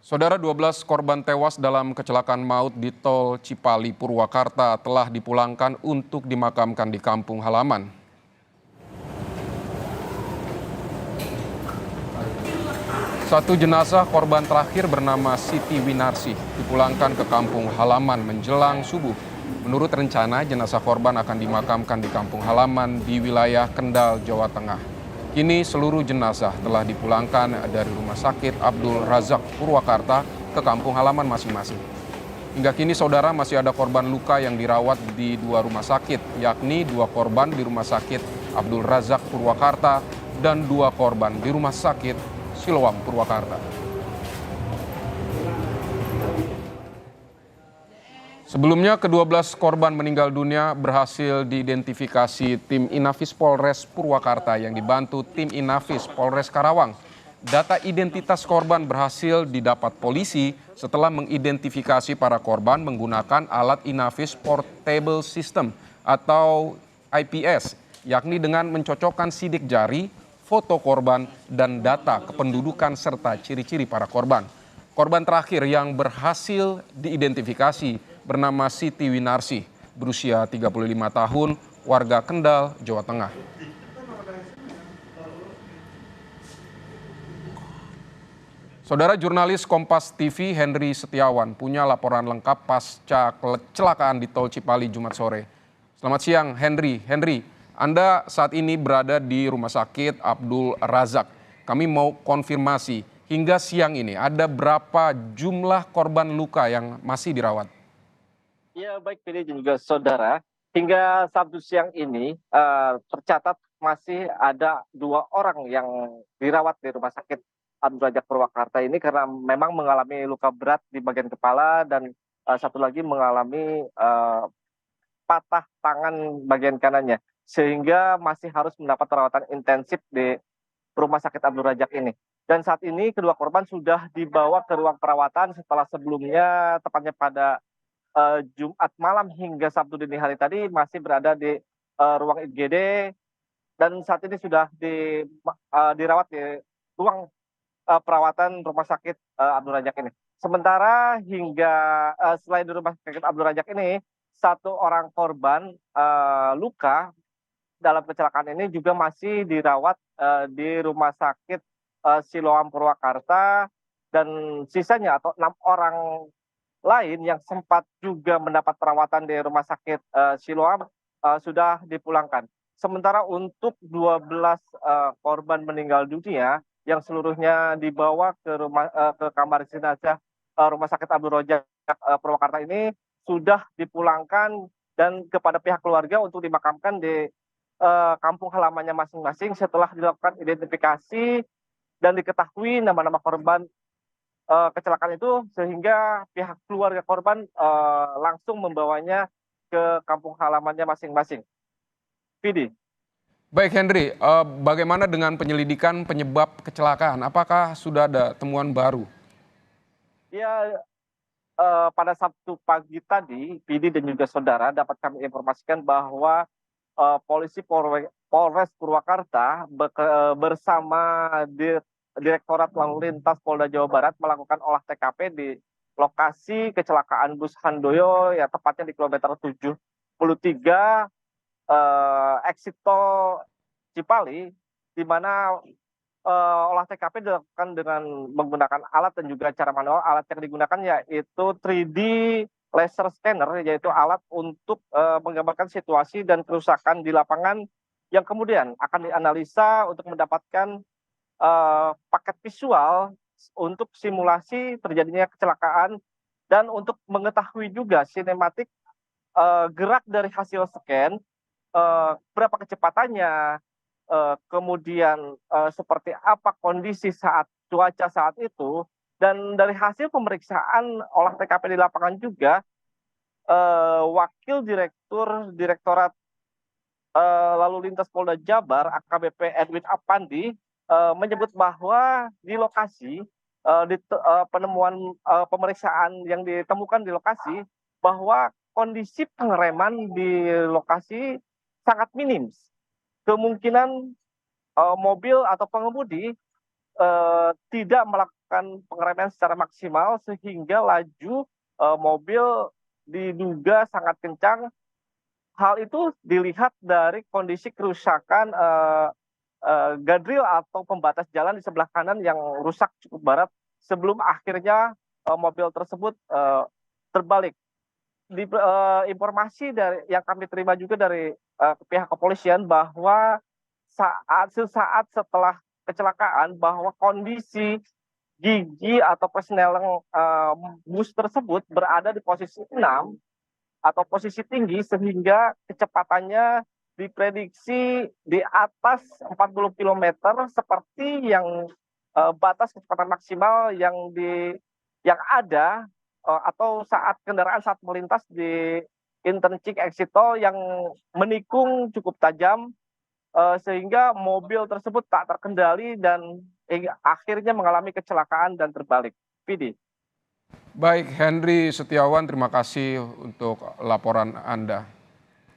Saudara, 12 korban tewas dalam kecelakaan maut di Tol Cipali, Purwakarta telah dipulangkan untuk dimakamkan di kampung halaman. Satu jenazah korban terakhir bernama Siti Winarsi dipulangkan ke kampung halaman menjelang subuh. Menurut rencana, jenazah korban akan dimakamkan di kampung halaman di wilayah Kendal, Jawa Tengah. Kini seluruh jenazah telah dipulangkan dari Rumah Sakit Abdul Razak Purwakarta ke kampung halaman masing-masing. Hingga kini saudara, masih ada korban luka yang dirawat di dua rumah sakit, yakni dua korban di Rumah Sakit Abdul Razak Purwakarta dan dua korban di Rumah Sakit Siloam Purwakarta. Sebelumnya, ke-12 korban meninggal dunia berhasil diidentifikasi tim Inafis Polres Purwakarta yang dibantu tim Inafis Polres Karawang. Data identitas korban berhasil didapat polisi setelah mengidentifikasi para korban menggunakan alat Inafis Portable System atau IPS, yakni dengan mencocokkan sidik jari, foto korban, dan data kependudukan serta ciri-ciri para korban. Korban terakhir yang berhasil diidentifikasi bernama Siti Winarsi, berusia 35 tahun, warga Kendal, Jawa Tengah. Saudara, jurnalis Kompas TV Henry Setiawan punya laporan lengkap pasca kecelakaan di Tol Cipali Jumat sore. Selamat siang, Henry. Henry, Anda saat ini berada di Rumah Sakit Abdul Razak. Kami mau konfirmasi, hingga siang ini ada berapa jumlah korban luka yang masih dirawat? Ya, baik Pilih dan juga saudara. Hingga Sabtu siang ini tercatat masih ada 2 orang yang dirawat di Rumah Sakit Abdul Razak Purwakarta ini karena memang mengalami luka berat di bagian kepala dan satu lagi mengalami patah tangan bagian kanannya. Sehingga masih harus mendapat perawatan intensif di Rumah Sakit Abdul Razak ini. Dan saat ini kedua korban sudah dibawa ke ruang perawatan setelah sebelumnya tepatnya pada Jumat malam hingga Sabtu dini hari tadi masih berada di ruang IGD dan saat ini sudah dirawat di ruang perawatan Rumah Sakit Abdul Razak ini. Sementara hingga selain di Rumah Sakit Abdul Razak ini, satu orang korban luka dalam kecelakaan ini juga masih dirawat di Rumah Sakit Siloam Purwakarta dan sisanya atau 6 orang lain yang sempat juga mendapat perawatan di Rumah Sakit Siloam sudah dipulangkan. Sementara untuk 12 korban meninggal dunia yang seluruhnya dibawa ke kamar jenazah Rumah Sakit Abdul Razak Purwakarta ini sudah dipulangkan dan kepada pihak keluarga untuk dimakamkan di kampung halamannya masing-masing setelah dilakukan identifikasi dan diketahui nama-nama korban kecelakaan itu sehingga pihak keluarga korban langsung membawanya ke kampung halamannya masing-masing. Vidi. Baik Henry, bagaimana dengan penyelidikan penyebab kecelakaan? Apakah sudah ada temuan baru? Ya, pada Sabtu pagi tadi, Vidi dan juga saudara dapat kami informasikan bahwa polisi Polres Purwakarta bersama Direktorat Lalu Lintas Polda Jawa Barat melakukan olah TKP di lokasi kecelakaan bus Handoyo ya tepatnya di kilometer 73 exit tol Cipali di mana olah TKP dilakukan dengan menggunakan alat dan juga cara manual. Alat yang digunakan yaitu 3D laser scanner, yaitu alat untuk menggambarkan situasi dan kerusakan di lapangan yang kemudian akan dianalisa untuk mendapatkan paket visual untuk simulasi terjadinya kecelakaan dan untuk mengetahui juga sinematik gerak dari hasil scan, berapa kecepatannya, kemudian seperti apa kondisi saat cuaca saat itu, dan dari hasil pemeriksaan olah TKP di lapangan juga, Wakil Direktorat Lalu Lintas Polda Jabar AKBP Edwin Apandi menyebut bahwa di lokasi penemuan pemeriksaan yang ditemukan di lokasi bahwa kondisi pengereman di lokasi sangat minim. Kemungkinan mobil atau pengemudi tidak melakukan pengereman secara maksimal sehingga laju mobil diduga sangat kencang. Hal itu dilihat dari kondisi kerusakan guardrail atau pembatas jalan di sebelah kanan yang rusak cukup berat sebelum akhirnya mobil tersebut terbalik. Informasi dari yang kami terima juga dari pihak kepolisian bahwa sesaat setelah kecelakaan bahwa kondisi gigi atau persneling bus tersebut berada di posisi 6 atau posisi tinggi sehingga kecepatannya diprediksi di atas 40 kilometer seperti yang batas kecepatan maksimal yang ada atau saat melintas di interchange exit tol yang menikung cukup tajam sehingga mobil tersebut tak terkendali dan akhirnya mengalami kecelakaan dan terbalik. Vidi. Baik, Henry Setiawan, terima kasih untuk laporan Anda.